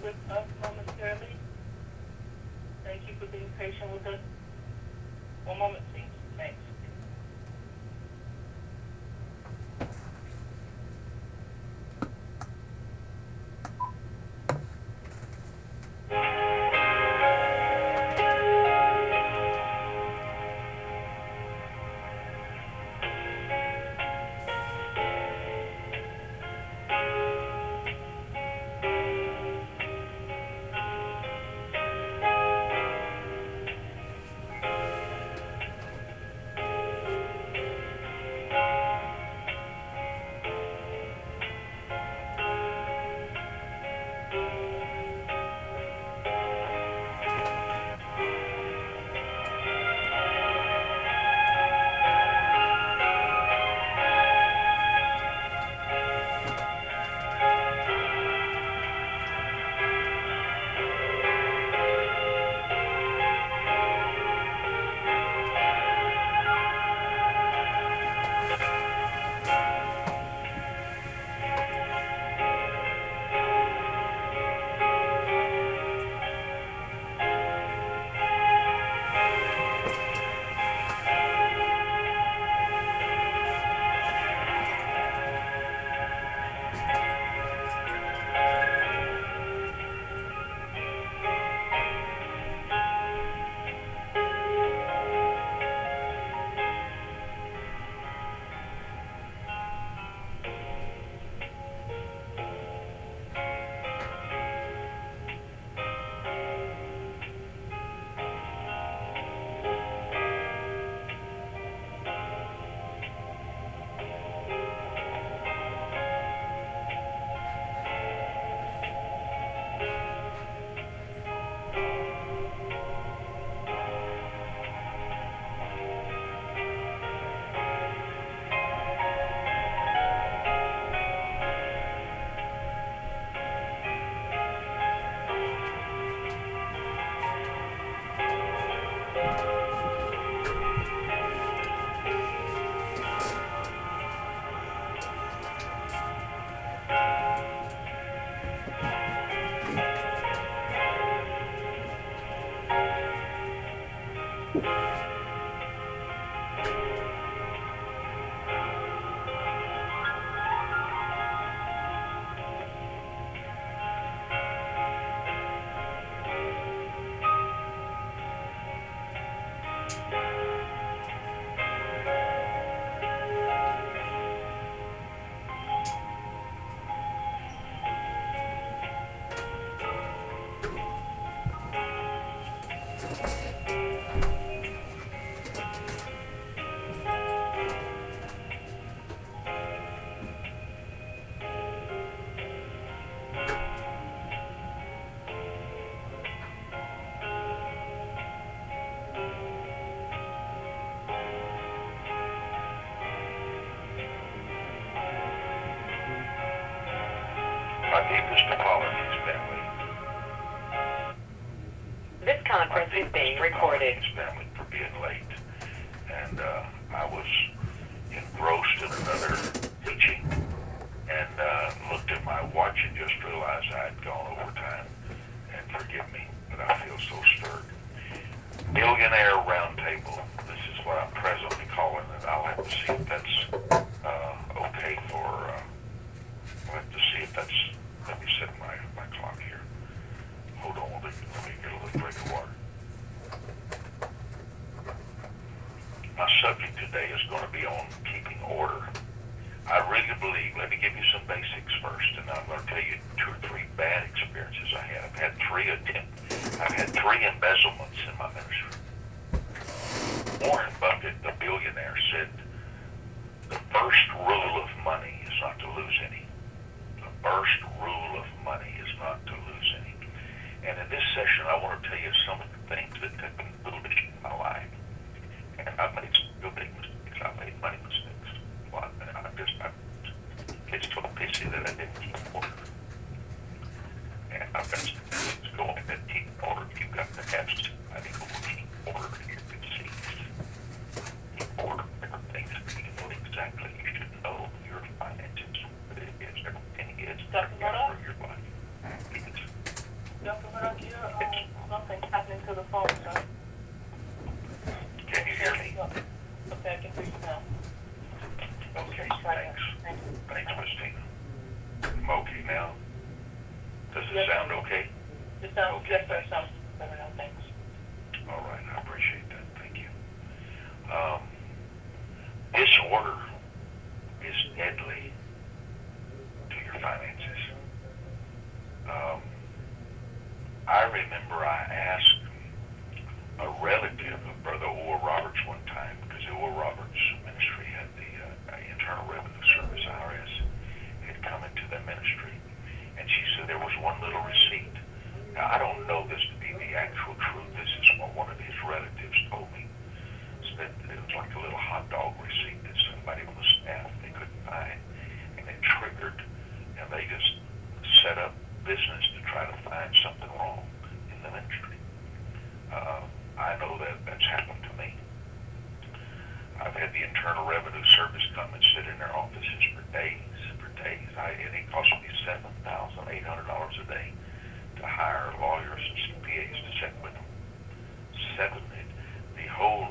with us momentarily. Thank you for being patient with us. One moment, please. Thanks. My deepest apologies, family. This conference is being recorded. Family for being late. And I was engrossed in another teaching and looked at my watch and just realized I had gone over time. And forgive me, but I feel so stirred. Millionaire roundtable. This is what I'm presently calling it. I'll have to see if that's okay for... I'll have to see if that's... Let me set my clock here. Hold on, let me get a little drink of water. My subject today is going to be on keeping order. I really believe, let me give you some basics first, and I'm going to tell you 2 or 3 bad experiences I had. I've had 3 embezzlements in my ministry. Warren Buffett, the billionaire, said, the first rule of money is not to lose any. The first rule of money is not to lose any. And in this session, I want to tell you some of the things that have been foolish in my life. And I've made some real big mistakes. I've made money mistakes. It's so pissy that I didn't keep order. And I've got some things going that keep order. You've got to have somebody who will keep order in your receipts. Keep order of everything that you know exactly. You should know your finances, what it is, everything is for your life. Please. Dr. Murdock, something's happening to the phone, sir. Can you hear me? Okay, I can hear you now. Okay, Try thanks. that. Thank you. Thanks, Miss Tina. I'm okay now. Does it Yes. sound okay? It sounds, Okay, yes, sir, thanks. sounds better now, thanks. All right, I appreciate that. Thank you. Disorder is deadly to your finances. I remember I asked a relative of Brother Oral Roberts one time, because Oral Roberts ministry had the Internal Revenue Service, IRS, had come into the ministry, and she said there was one little receipt. Now, I don't know this to be the actual truth. This is what one of his relatives told me. Said it was like a little hot dog receipt that somebody on the staff they couldn't find, and it triggered, and they just set up business to try to find something wrong in the ministry. I know that that's happened to me. I've had the Internal Revenue Service come and sit in their offices for days. And it cost me $7,800 a day to hire lawyers and CPAs to sit with them.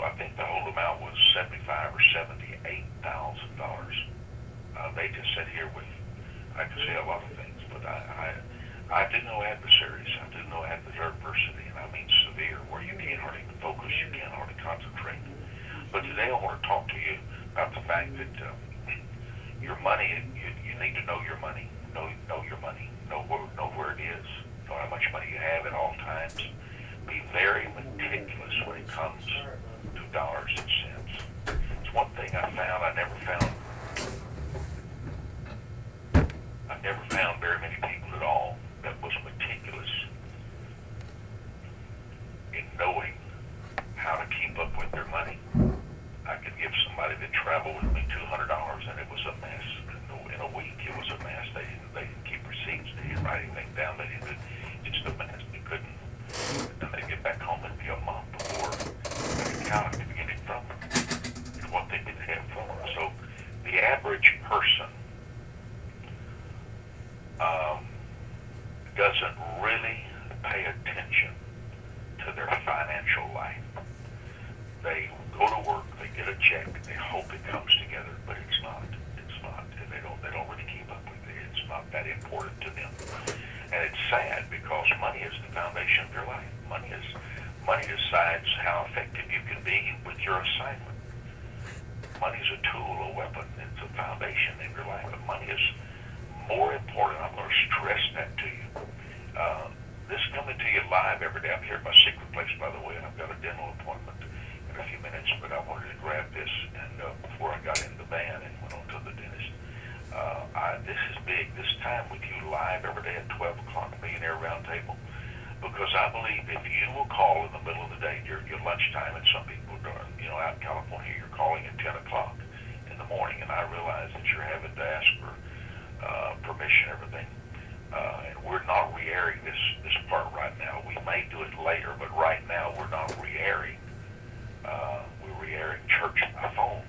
I think the whole amount was $75,000 or $78,000. They just sit here with, I could say a lot of things, but I do know adversaries. I do know adversity, and I mean severe, where you can't hardly focus, you can't hardly concentrate. But today I want to talk to you about the fact that your money, you need to know your money. Know your money. Know where it is. Know how much money you have at all times. Be very meticulous when it comes to dollars and cents. It's one thing I found. I never found very many people at all that was meticulous in knowing how to keep up with their money. I could give somebody that traveled with me $200 and it was a mess. In a week it was a mess. They didn't keep receipts. They didn't write anything down. They didn't. Just a mess. They couldn't. And they get back home and be a month before I could count to get it from them. And what they didn't have for them. So the average person doesn't really pay attention to their financial life. They go to work, they get a check, they hope it comes together, but it's not. It's not. And they don't really keep up with it. It's not that important to them. And it's sad because money is the foundation of your life. Money decides how effective you can be with your assignment. Money is a tool, a weapon. It's a foundation in your life. But money is more important. I'm going to stress that to you. This is coming to you live every day. I'm here at my secret place, by the way, and I've got a dental appointment in a few minutes, but I wanted to grab this and before I got in the van and went on to the dentist. This is big. This time with you live every day at 12 o'clock, Millionaire Roundtable, because I believe if you will call in the middle of the day, your lunchtime, and some people, out in California, you're calling at 10 o'clock in the morning, and I realize that you're having to ask for permission, everything. And we're not re-airing this part right now. We may do it later, but right now we're not re-airing. We're re-airing church by phone.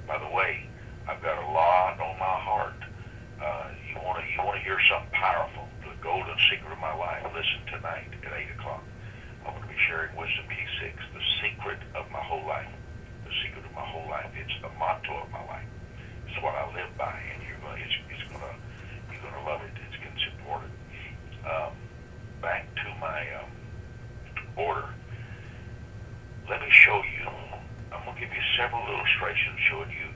By the way, I've got a lot on my heart. You want to hear something powerful, the golden secret of my life. Listen tonight at 8 o'clock. I'm going to be sharing Wisdom Key 6, the secret of my whole life. The secret of my whole life. It's the motto of my life. It's what I live by, and you're going to love it. It's important. Back to my order. Let me show you. I'm going to give you several illustrations showing you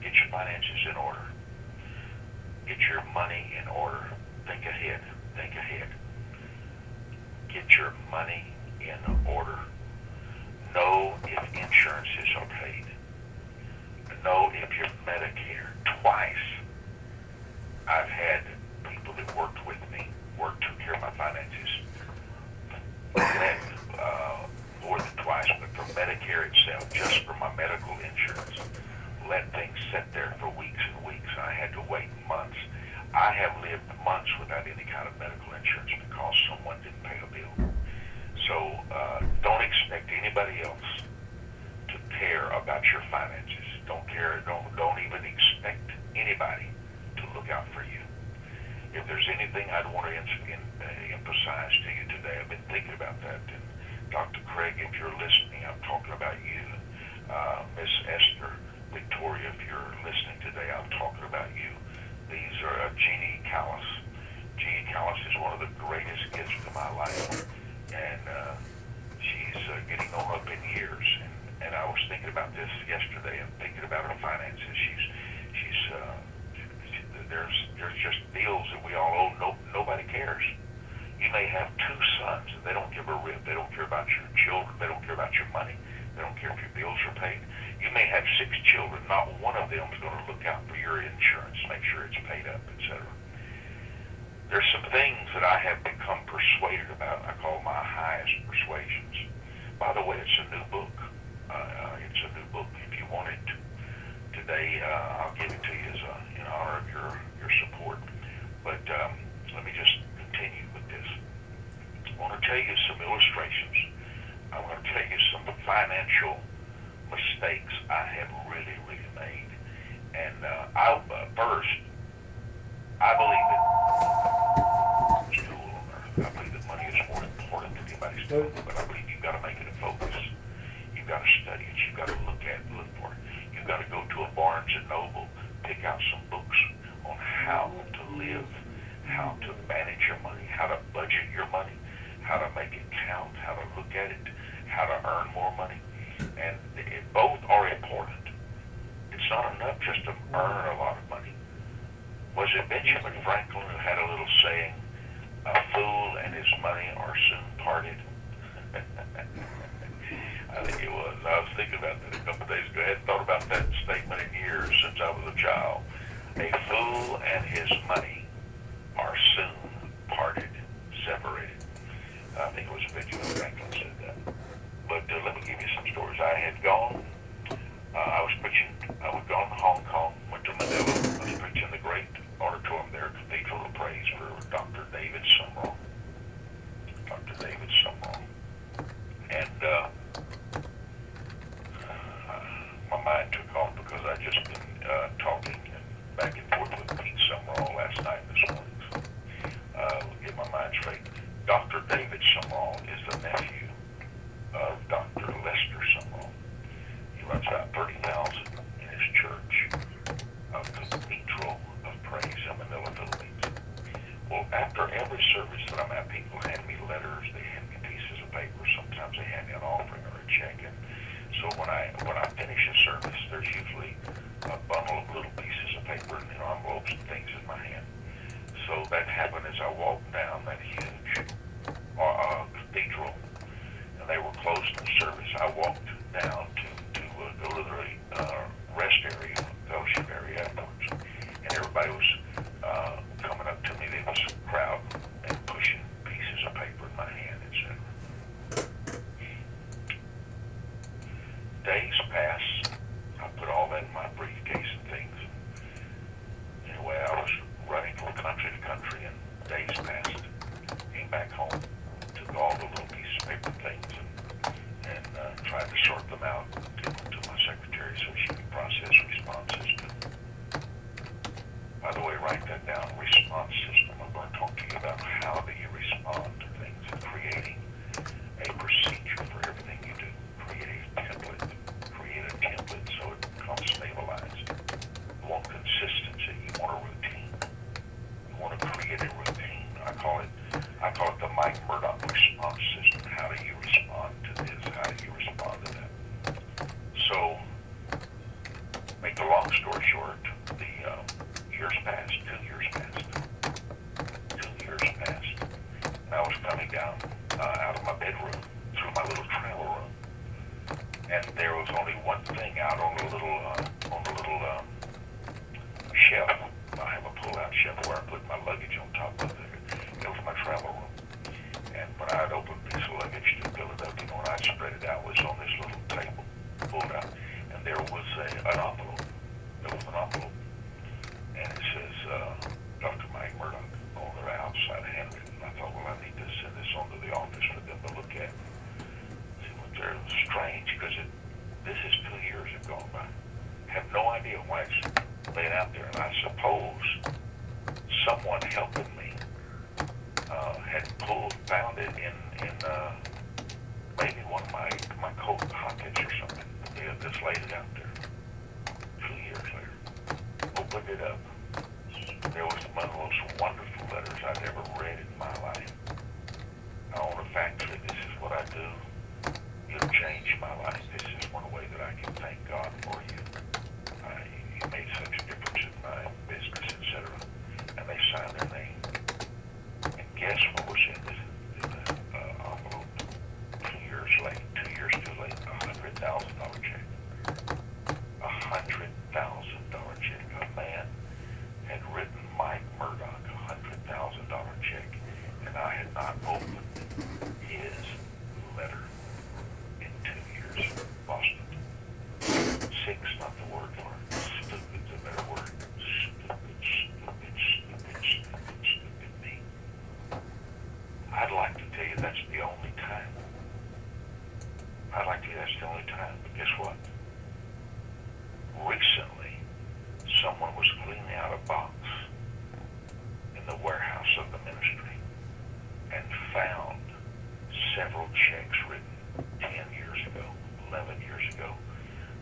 get your finances in order. Get your money in order. Think ahead. Think ahead. Get your money in order. Know if insurances are paid. Know if you're Medicare. Twice I've had people that worked with me, took care of my finances, more than twice, but for Medicare itself, just for my medical insurance, let things sit there for weeks and weeks. I had to wait months. I have lived months without any kind of medical insurance because someone didn't pay a bill. So don't expect anybody else to care about your finances. Don't even expect anybody to look out for you. If there's anything I'd want to emphasize to you thinking about that. And Dr. Craig, if you're listening, I'm talking about you. Miss Esther, Victoria, if you're listening today, I'm talking about you. These are Jeannie Callis. Jeannie Callis is one of the greatest gifts to my life. And she's getting on up in years. And I was thinking about this yesterday and thinking about her finances. There's just bills that we all owe. Nobody cares. You may have 2 sons and they don't give a rip. They don't care about your children. They don't care about your money. They don't care if your bills are paid. You may have 6 children. Not one of them is going to look out for your insurance, make sure it's paid up, etc. There's some things that I have become persuaded about. I call my highest persuasions. By the way, it's a new book. It's a new book. If you want it today, I'll give it to you as in honor of your support. But let me just continue with this. I want to tell you some illustrations. I'm going to tell you some financial mistakes I have really, really made. And first, I believe that tool on earth. I believe that money is more important than anybody's tool, but I believe you've got to make it a focus. You've got to study it. You've got to look for it. You've got to go to a Barnes and Noble, pick out some books on how to live, how to manage your money, how to budget your money, how to make it count, how to look at it, how to earn more money. And both are important. It's not enough just to earn a lot of money. Was it Benjamin Franklin who had a little saying, "A fool and his money are soon parted"? I think it was. I was thinking about that a couple of days ago. I hadn't thought about that statement in years since I was a child. A fool and his money are soon parted, separated. I think it was Benjamin Franklin said that. But let me give you some stories. I had gone. I was gone to Hong Kong, went to Manila. I was preaching the great auditorium there, Cathedral of Praise for Dr. David Sumrall. Dr. David Sumrall. And my mind took off because I'd just been talking and back and forth with Pete Sumrall last night and this morning. So, get my mind straight. Dr. David Sumrall is the nephew of Dr. Lester Sumrall. He runs about 30,000 in his church of the Cathedral of Praise in Manila, Philippines. Well, after every service that I'm at, people hand me letters, they hand me pieces of paper, sometimes they hand me an offering or a check. And so when I finish a service, there's usually a bundle of little pieces of paper and envelopes and things in my hand. So that happened as I walked down that huge cathedral, and they were closed in the service. I walked down to go to the rest area, fellowship area afterwards, and everybody was coming up to me. There was a crowd and pushing pieces of paper in my hand, etc. Days passed. I put all that in my briefcase and things. Anyway, I was running from country to country, and days passed. Came back home, took all the little pieces of paper things and tried to sort them out, give them to my secretary so she could process responses. By the way, write that down, response system. I'm going to talk to you about how do you respond to things and creating a procedure for everything you do. Create a template so it becomes stabilized. You want consistency. You want a routine. You want to create a routine. I call it the Mike Murdock response system. How do you respond to this? How do you respond to that? So, make the long story short, the years passed, 2 years passed. 2 years passed. And I was coming down out of my bedroom through my little travel room. And there was only one thing out on the little shelf. I have a pull-out shelf where I put my luggage on top of it. It was my travel room. And when I had opened a piece of luggage to fill it up, when I spread it out, it was on this little table, pulled out. And there was an envelope. There was an envelope. And it says, Dr. Mike Murdock on the outside, handwritten. And I thought, well, I need to send this on to the office for them to look at. See what they're strange, because this is 2 years have gone by. Have no idea why it's laid out there. And I suppose someone helping me had found it in maybe one of my coat pockets or something. They had just laid it out there. 2 years later, opened it up. There was one of the most wonderful letters I'd ever read in my life. I own a factory. This is what I do. You've changed my life. This is one way that I can thank God for you. You made such a difference in my business, etc. And they signed their name. And guess what was in the envelope? 2 years late, 2 years too late, $100,000 check. $100,000 check. A man had written Mike Murdock $100,000 check, and I had not opened his letter in 2 years. Lost it. 6, not the word for it. Stupid's a better word. Stupid me. I'd like to tell you that's the only time. I'd like to tell you that's the only time, but guess what? Recently, someone was cleaning out a box in the warehouse of the ministry and found several checks written 10 years ago, 11 years ago,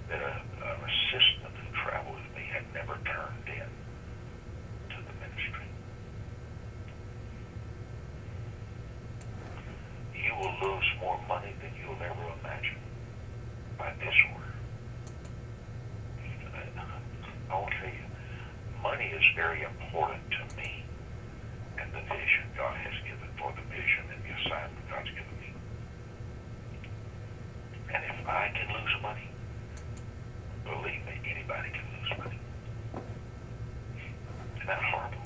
that an assistant who traveled with me had never turned in to the ministry. You will lose more money than you'll ever imagine by disorder. I will tell you, money is very important to me and the vision God has given for the vision and the assignment God's given me. And if I can lose money, believe me, anybody can lose money. Isn't that horrible?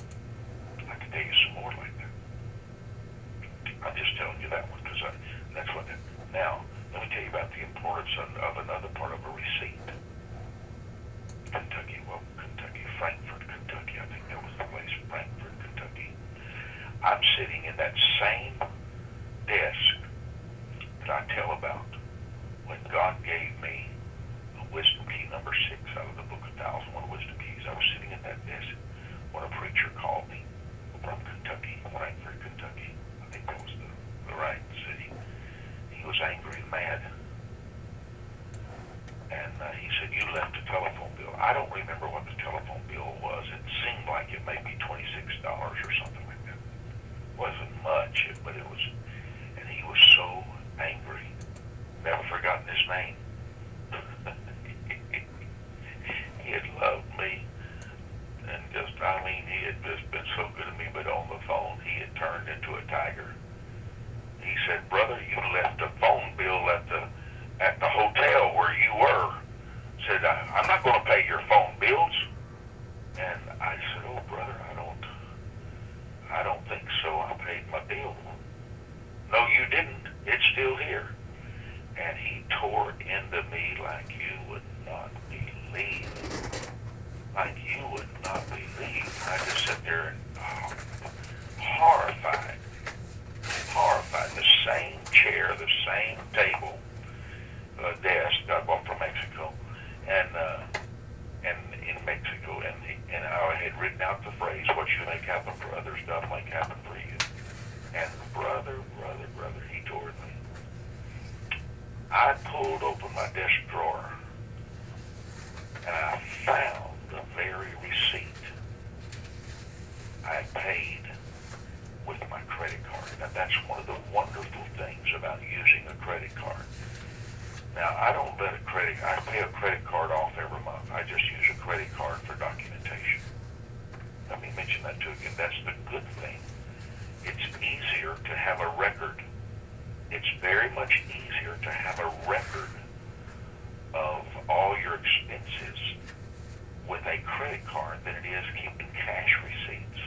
I can tell you some more like that. I'm just telling you that one because that's what. Now, let me tell you about the importance of another part of a receipt. Frankfort, Kentucky. I think that was the place, Frankfort, Kentucky. I'm sitting in that same desk that I tell about when God gave me a wisdom key number 6 out of the book of 1,001 wisdom keys. I was sitting at that desk when a preacher called me from Kentucky, Frankfort, Kentucky. I think that was the right city. He was angry and mad. And he said, you left a telephone bill. I don't remember what the telephone bill was. It seemed like it may be $26 or something like that. It wasn't much, but it was, and he was so angry. Never forgotten his name. He had loved me, and he had just been so good to me, but on the phone, he had turned into a tiger. He said, brother, you left a phone bill at the hotel where you were. Said, I'm not going to pay your phone bills. And I said, oh, brother, I don't think so. I paid my bill. No, you didn't. It's still here. And he tore into me like you would not believe. Like you would not believe. I just sat there and horrified. The same chair, the same table, desk I bought from Mexico, and in Mexico, and I had written out the phrase, "What you make happen for others, God make happen for you." And brother, he tore me. I pulled open my desk drawer, and I found the very receipt I paid with my credit card. Now that's one of the wonderful things about using a credit card. Now, I don't let I pay a credit card off every month. I just use a credit card for documentation. Let me mention that too again. That's the good thing. It's easier to have a record. It's very much easier to have a record of all your expenses with a credit card than it is keeping cash receipts.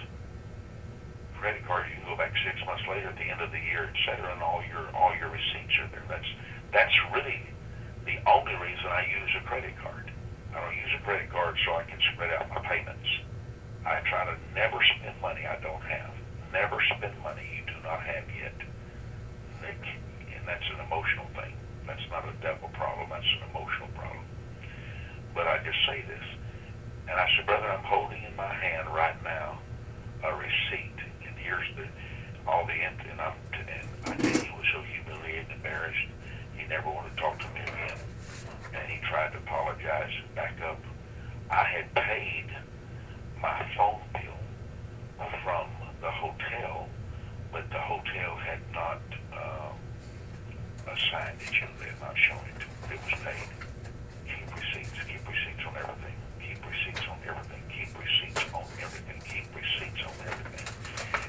Credit card, you can go back 6 months later at the end of the year, etc., and all your receipts are there. That's really the only reason I use a credit card. I don't use a credit card so I can spread out my payments. I try to never spend money I don't have. Never spend money you do not have yet. And that's an emotional thing. That's not a devil problem. That's an emotional problem. But I just say this. And I said, brother, I'm holding in my hand right now a receipt. And here's all the and I tell you, he was so humiliated and embarrassed, he never wanted to talk to me again. And he tried to apologize and back up. I had paid my phone bill from the hotel, but the hotel had not assigned it. They had not shown it. It was paid. Keep receipts. Keep receipts on everything. Keep receipts on everything. Keep receipts on everything. Keep receipts on everything.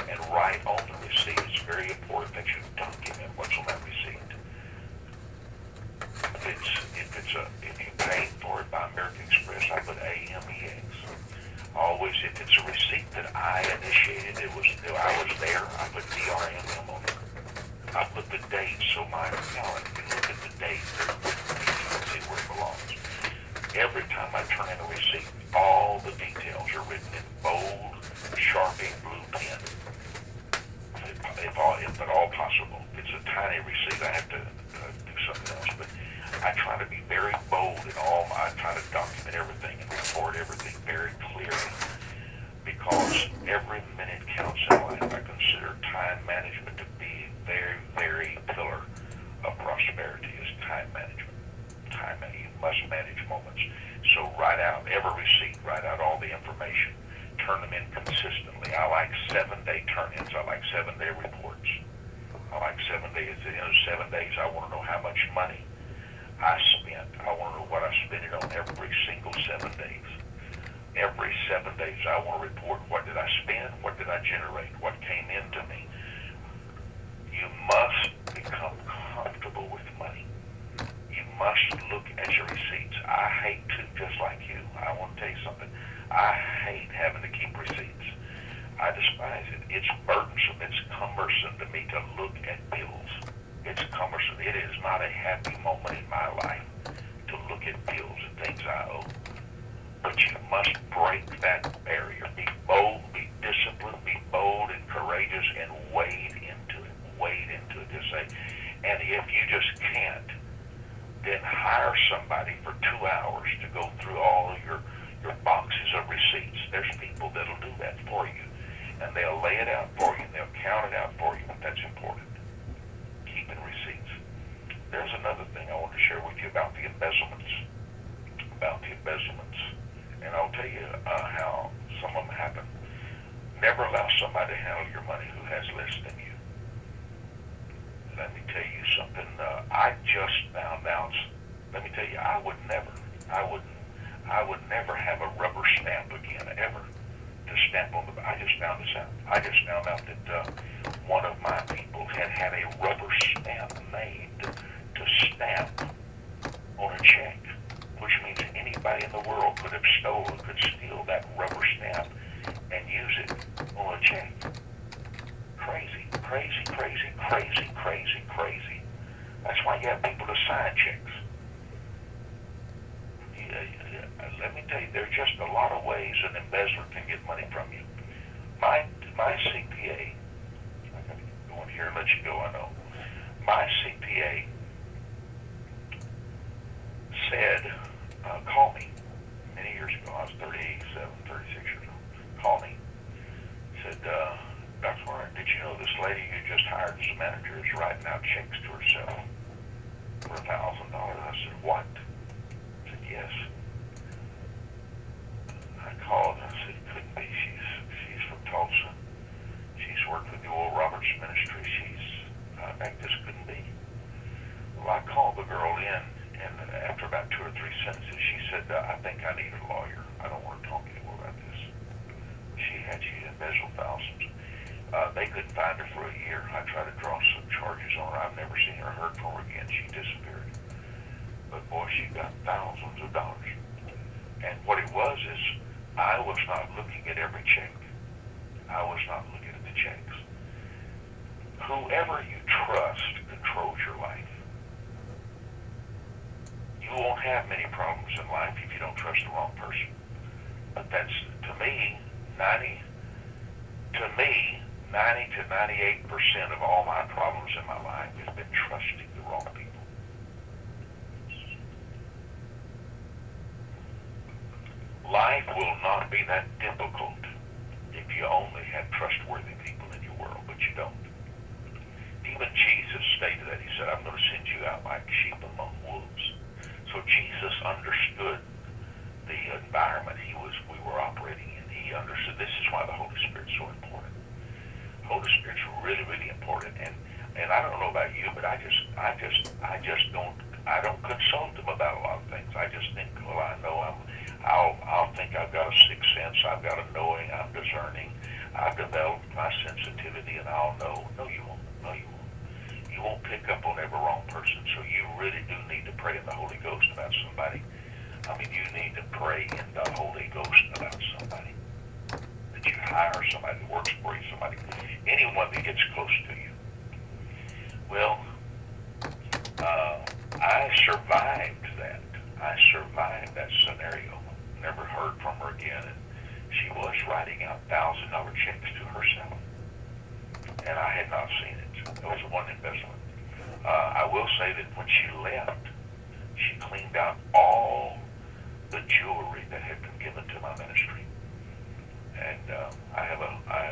And write on the receipt. It's very important that you document what's on that receipt. If you paid for it by American Express, I put AMEX. Always, if it's a receipt that I initiated, I was there, I put DRMM on it. I put the date so my accountant can look at the date and see where it belongs. Every time I turn in a receipt, all the details are written in bold, Sharpie blue pen. If at all possible. If it's a tiny receipt, I have to do something else. But I try to be very bold in I try to document everything and record everything very clearly, because every minute counts in life. I consider time management to be very, very pillar of prosperity is time management. You must manage moments. So write out every receipt, write out all the information, turn them in consistently. I like 7-day turn-ins. I like 7-day reports. I like 7 days. At the end of 7 days, I want to know how much money I spent. I want to know what I spent it on every single 7 days. Every 7 days, I want to report what did I spend, what did I generate, what came into me. You must become comfortable with money. You must look at your receipts. I hate to, just like you. I want to tell you something. I hate having to keep receipts. I despise it. It's burdensome. It's cumbersome to me to look at bills. It's cumbersome. It is not a happy moment in my life to look at bills and things I owe. But you must break that barrier. Be bold, be disciplined, be bold and courageous, and wade into it. Wade into it. Just say, and if you just can't, then hire somebody for 2 hours to go through all of your boxes of receipts. There's people that'll do that for you. And they'll lay it out for you, and they'll count it out for you. But that's important. Keeping receipts. There's another thing I want to share with you about the embezzlements. And I'll tell you how some of them happen. Never allow somebody to handle your money who has less than you. Let me tell you something. I just found out. Let me tell you, I would never have a rubber stamp again, ever, to stamp on the. I just found this out. I just found out that one of my people had a rubber stamp made to stamp on a check, which means anybody in the world could steal that rubber stamp and use it on a check. Crazy. That's why you have people to sign checks. Let me tell you, there's just a lot of ways an embezzler can get money from you. My CPA, I'm going to go in here and let you go, I know. My CPA said, call me many years ago. I was 36 years old. Call me. Said, Dr. Warren, did you know this lady you just hired as a manager is writing out checks to herself for $1,000? I said, what? I said, yes. I called and I said, it couldn't be. She's from Tulsa. She's worked with the Oral Roberts Ministry. This couldn't be. Well, I called the girl in, and after about 2 or 3 sentences, she said, I think I need a lawyer. I don't want to talk anymore about this. She embezzled thousands. They couldn't find her for a year. I tried to draw some charges on her. I've never seen her, heard from her again. She disappeared. But boy, she got thousands of dollars. And what it was is, I was not looking at every check. I was not looking at the checks. Whoever you trust controls your life. You won't have many problems in life if you don't trust the wrong person. But that's, to me, 90 to 98% of all my problems in my life has been trusting the wrong people. Life will not be that difficult if you only have trustworthy people in your world, but you don't. I'm going to send you out like sheep among wolves. So Jesus understood the environment we were operating in. He understood. This is why the Holy Spirit's so important. The Holy Spirit's really, really important. And I don't know about you, but I don't consult him about a lot of things. I just think, well, I know I'll think I've got a sixth sense. I've got a knowing. I'm discerning. I've developed my sensitivity, and I'll know. No, you won't. No, you won't. You won't pick up on every wrong person. So you really do need to pray in the Holy Ghost about somebody. I mean, you need to pray in the Holy Ghost about somebody. That you hire somebody that works for you, somebody, anyone that gets close to you. Well, I survived that. I survived that scenario. Never heard from her again. And she was writing out $1,000 checks to herself. And I had not seen it. It was one embezzlement. I will say that when she left, she cleaned out all the jewelry that had been given to my ministry. And I have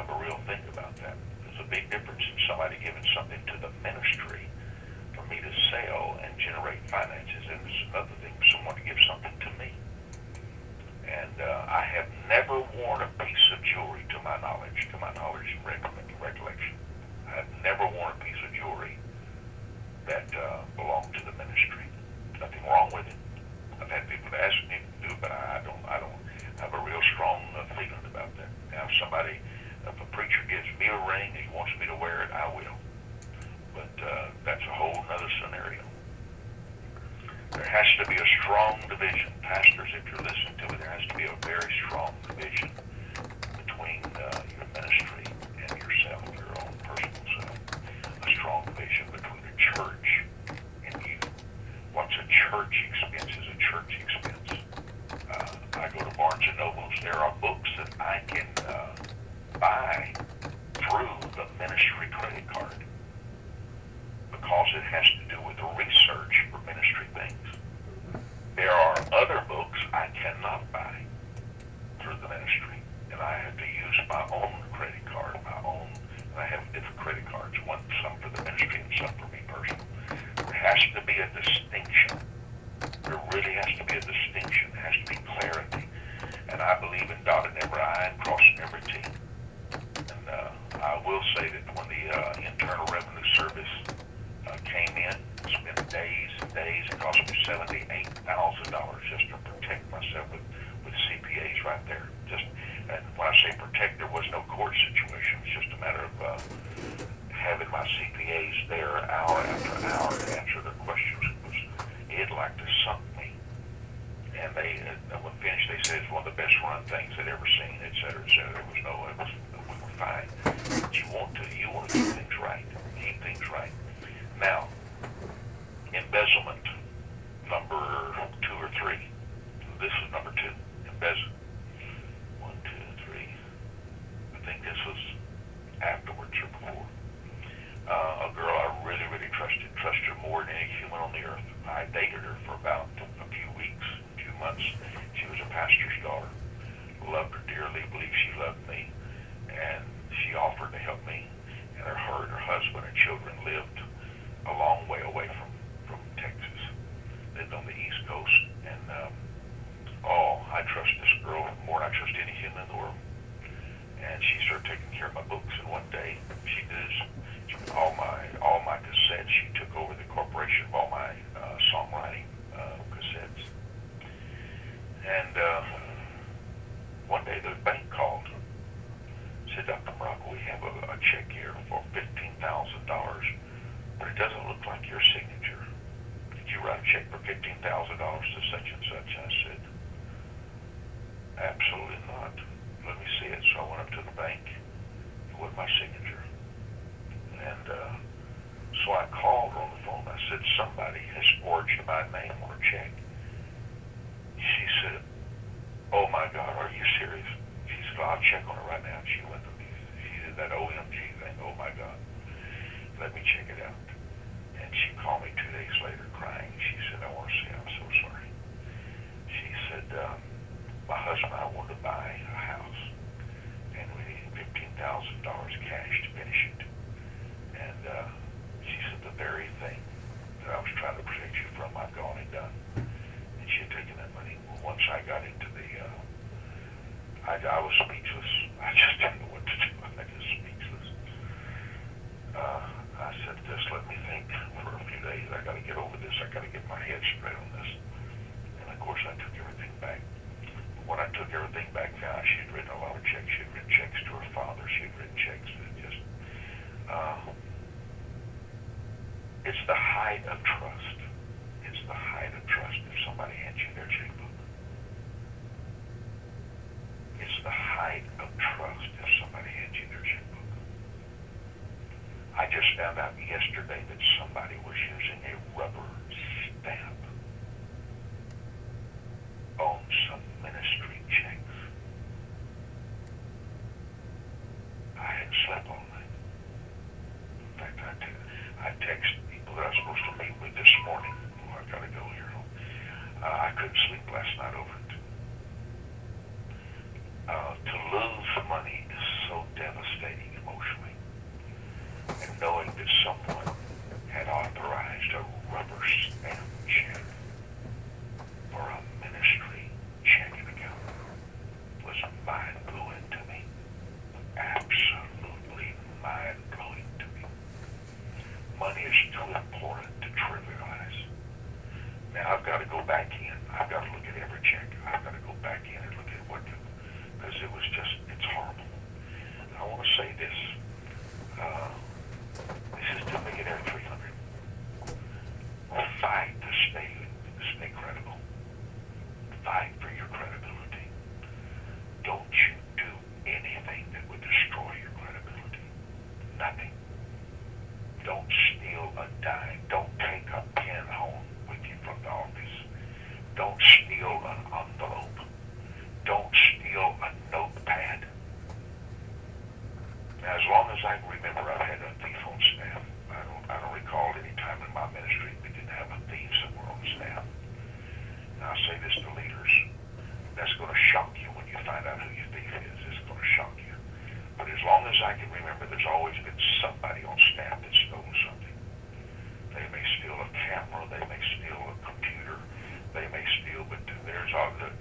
a real thing about that. There's a big difference in somebody giving something to the ministry for me to sell and generate finances, and there's another thing for someone to give something to me. And I have never worn a piece of jewelry to my knowledge and recollection. I have never worn a piece of jewelry that belonged to the ministry. Nothing wrong with it. I've had people ask me to do it, but I don't have a real strong feeling about that. Now, if a preacher gives me a ring and he wants me to wear it, I will. But that's a whole other scenario. There has to be a strong division. Pastors, if you're listening to me, there has to be a very strong division between your ministry and yourself, your own personal self. A strong division between the church and you. What's a church expense is a church expense. I go to Barnes & Nobles. There are books that I can buy through the ministry credit card because it has to do with the research for ministry things. There are other books I cannot buy through the ministry, and I have to use my own credit card, and I have different credit cards, some for the ministry and some for me personally. There has to be a distinction. There really has to be a distinction. There has to be clarity. And I believe in dotting every I and crossing every T. And I will say that when the Internal Revenue Service came in, spent days and days, it cost me $78,000 just to protect myself with CPAs right there. And when I say protect, there was no court situation. It was just a matter of having my CPAs there hour after hour to answer their questions. It like to sunk me. And when finished, they said it's one of the best run things they'd ever seen, et cetera, et cetera. We were fine. But you want to do things right, keep things right. Now, embezzlement, number 2 or 3. This is number 2, embezzlement. 1, 2, 3. I think this was afterwards or before. A girl I really, really trusted her more than any human on the earth. I dated her for about a few weeks, a few months. She was a pastor's daughter. Loved her dearly, believed she loved me, and she offered to help me. And her husband and children lived a long way away from Texas. Lived on the East Coast, and I trust this girl more than I trust any human in the world. And she started taking care of my books, and one day she all my cassettes. She took over the corporation of all my songwriting cassettes. And one day the bank called, said, Dr. Murdock, we have a check here for $15,000, but it doesn't look like your signature. Did you write a check for $15,000 to such and such? I said, absolutely not. Let me see it. So I went up to the bank with my signature. And so I called her on the phone. I said, somebody has forged my name on a check. She said, oh my God, are you serious? She said, I'll check on it right now. She did that OMG thing. Oh my God. Let me check it out. And she called me 2 days later crying. She said, I want to say I'm so sorry. She said, my husband and I wanted to buy a house, and we needed $15,000 cash to finish it. And she said the very thing got to get my head straight on this. And of course, I took everything back. When I took everything back, found out she'd written a lot of checks. She'd written checks to her father. She'd written checks that just, it's the height of trust. It's the height of trust if somebody hands you their checkbook. It's the height of trust if somebody hands you their checkbook. I just found out yesterday that somebody was using a rubber stamp on some ministry checks. I hadn't slept all night. In fact, I texted people that I was supposed to meet with this morning. Oh, I gotta go here. I couldn't sleep last night over it. To lose money is so devastating emotionally. And knowing that someone had authorized a rubber stamp check for a ministry checking account was mind-blowing to me. Absolutely mind-blowing to me. Money is too important to trivialize. Now I've got to go back in. I've got to look at every check. I've got to go back in and look at what, because it was just, it's horrible. I want to say this. This is to millionaire 300. Fight to stay credible. Fight for your credibility. Don't you do anything that would destroy your credibility. Nothing. Don't steal a dime. Don't take a pen home with you from the office. Don't steal an envelope. Don't steal a notepad. Now, as long as I can remember, I've had a thief on staff. I don't recall any time in my ministry we didn't have a thief somewhere on the staff. Now, I say this to leaders. That's going to shock you when you find out who your thief is. It's going to shock you. But as long as I can remember, there's always been somebody on staff that stole something. They may steal a camera. They may steal a computer. They may steal, but there's all the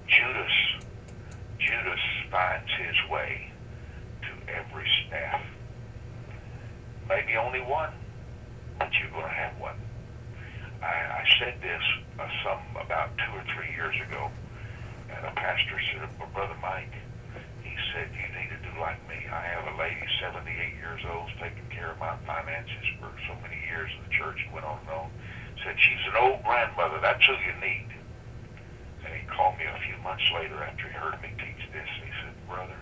Judas finds his way to every staff. Maybe only one, but you're going to have one. I said this about 2 or 3 years ago, and a pastor said, Brother Mike, he said, you need to do like me. I have a lady, 78 years old, taking care of my finances for so many years in the church, and went on and on. Said, she's an old grandmother. That's who you need. And he called me a few months later after he heard me teach this, and he said, Brother,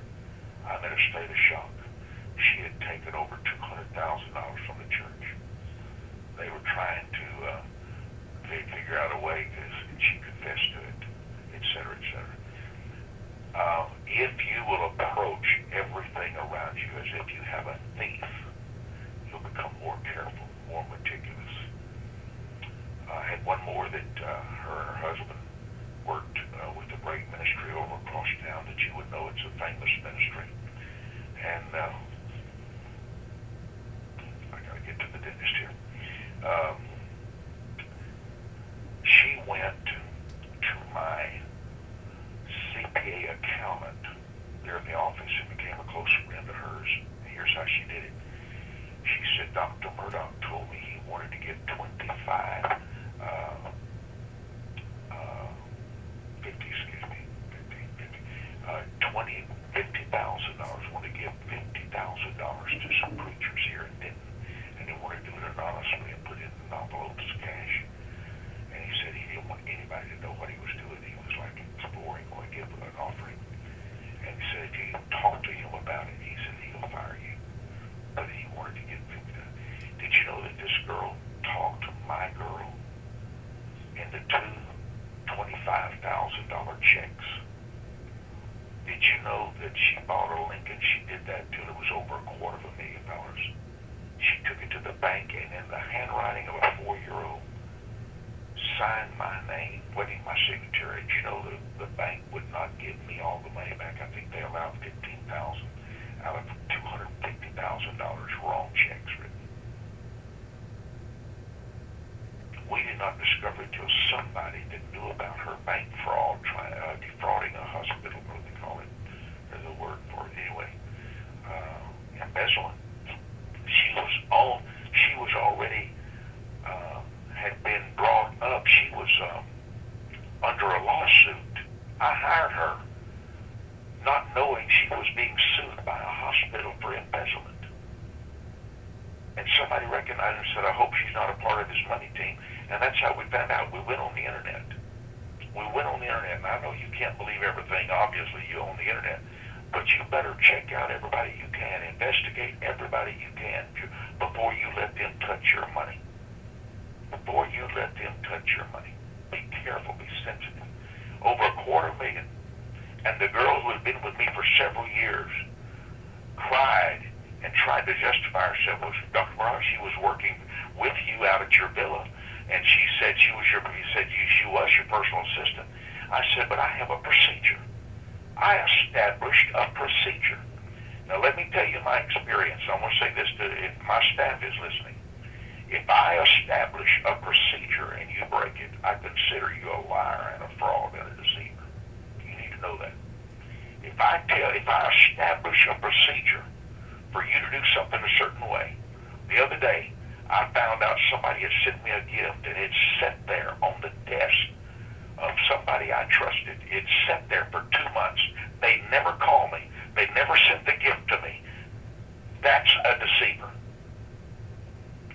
I'm in a state of shock. She had taken over $200,000 from the church. They were trying to figure out a way, because she confessed to it, et cetera, et cetera. If you will approach everything around you as if you have a thief, you'll become more careful, more meticulous. I had one more that her and her husband worked with a great ministry over across town that you would know. It's a famous ministry. And I got to get to the dentist here. She went to my CPA accountant there in the office and became a close friend of hers. Here's how she did it. She said, Dr. Murdock told me he wanted to get $50,000, wanted to give $50,000 to some preachers here in Denton, and they wanted to do it anonymously and put it in envelopes as cash. And he said he didn't want anybody to know what he was doing. He was like exploring, going to give an offering. And he said if you talk to him about it, he said he'll fire you. But he wanted to get $50,000. Did you know that this girl talked to my girl into two $25,000 checks? Did you know that she bought a Lincoln? She did that till it was over $250,000. She took it to the bank and in the handwriting of a 4-year-old signed my name, putting my signature. Did you know that the bank would not give me all the money back? I think they allowed $15,000 out of $250,000 wrong checks written. We did not discover it till somebody that knew about her bank fraud, defrauding a hospital, what do they call it? There's a word for it anyway. Embezzling. She was already had been brought somebody recognized her and said, I hope she's not a part of this money team. And that's how we found out. We went on the internet. We went on the internet, and I know you can't believe everything, obviously, you own the internet, but you better check out everybody you can, investigate everybody you can before you let them touch your money. Before you let them touch your money. Be careful, be sensitive. Over $250,000. And the girl who had been with me for several years cried and tried to justify herself. Well, Dr. Murdock, she was working with you out at your villa, and she said she was your personal assistant. I said, but I have a procedure. I established a procedure. Now let me tell you my experience. I'm going to say this to if my staff is listening. If I establish a procedure and you break it, I consider you a liar and a fraud and a deceiver. You need to know that. If I establish a procedure for you to do something a certain way, the other day I found out somebody had sent me a gift and it sat there on the desk of somebody I trusted. It sat there for 2 months. They never called me. They never sent the gift to me. That's a deceiver.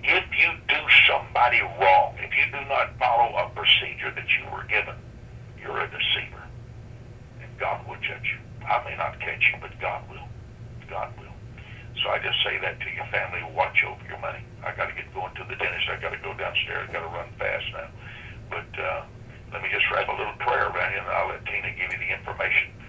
If you do somebody wrong, if you do not follow a procedure that you were given, you're a deceiver. And God will judge you. I may not catch you, but God will. God will. So I just say that to your family. Watch over your money. I got to get going to the dentist. I got to go downstairs. I got to run fast now. But let me just wrap a little prayer around you, and I'll let Tina give you the information.